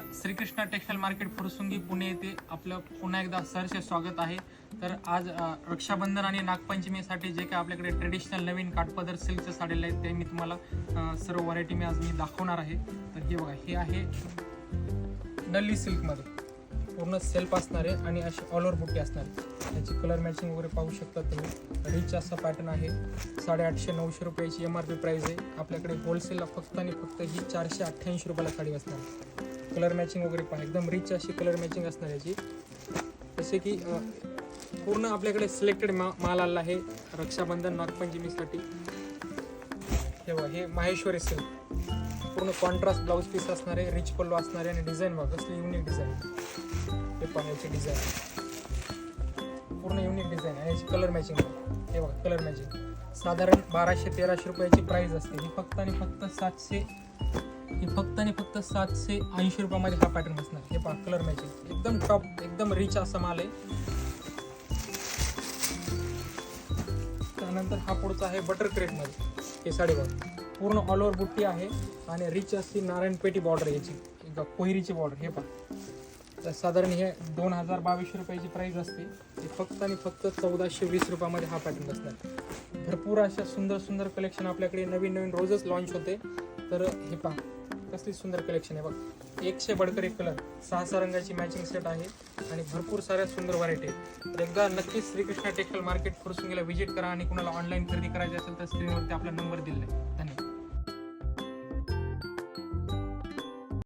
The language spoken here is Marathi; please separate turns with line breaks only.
नमस्कार, श्रीकृष्ण टेक्सटाईल मार्केट फुरसुंगी पुणे येथे आपलं पुन्हा एकदा सहर्ष स्वागत आहे. तर आज रक्षाबंधन आणि नागपंचमीसाठी जे काही आपल्याकडे ट्रेडिशनल नवीन काठपदर सिल्कच्या साड्या आहेत ते मी तुम्हाला सर्व व्हरायटी मी आज दाखवणार आहे. तर हे बघा, हे आहे नल्ली सिल्कमध्ये पूर्ण सेल्फ असणार आहे आणि अशी ऑल ओव्हर बुट्टी असणार आहे. याची कलर मॅचिंग वगैरे पाहू शकता तुम्ही. रिच असा पॅटर्न आहे. 850-900 रुपयाची MRP प्राईस आहे. आपल्याकडे होलसेलला फक्त आणि फक्त ही 488 रुपयाला साडी असणार आहे. कलर मॅचिंग वगैरे पहा, एकदम रिच अशी कलर मॅचिंग असणार याची. जसे की पूर्ण आपल्याकडे सिलेक्टेड माल आला आहे रक्षाबंधन नागपंचमीसाठी. हे बघा, हे माहेश्वरी सिल्क पूर्ण कॉन्ट्रास्ट ब्लाऊज पीस असणार आहे, रिच पल्लू असणार आहे आणि डिझाईन बघा कसली युनिक डिझाईन. हे पाहायची डिझाईन पूर्ण युनिक डिझाईन आहे. याची कलर मॅचिंग हे बघा, कलर मॅचिंग साधारण 1200-1300 रुपयाची प्राईस असते. ही फक्त आणि फक्त 780 रुपयामध्ये हा पॅटर्न असणार. हे पहा, कलर मॅचिंग एकदम टॉप, एकदम रिच असा माल आहे. त्यानंतर हा पुढचा आहे बटर क्रेपमध्ये. हे साडी बघा, पूर्ण ऑल ओव्हर बुट्टी आहे आणि रिच अशी नारायणपेटी बॉर्डर याची, कोहिरीची बॉर्डर. हे पहा, साधारण हे 2022 रुपयाची प्राईस असते. हे फक्त आणि फक्त 1420 रुपयामध्ये हा पॅटर्न असणार. भरपूर अशा सुंदर सुंदर कलेक्शन आपल्याकडे नवीन नवीन रोजच लॉन्च होते. तर हे पहा, कसली सुंदर कलेक्शन आहे बघा. 100 बडकर एक कलर, 6 रंगाची मॅचिंग सेट आहे आणि भरपूर साऱ्या सुंदर व्हरायटी आहेत. तर एकदा नक्कीच श्रीकृष्ण टेक्सटाईल मार्केट फुरसुंगीला व्हिजिट करा आणि कुणाला ऑनलाईन खरेदी करायची असेल तर स्क्रीनवरती आपला नंबर दिलेला आहे. धन्यवाद.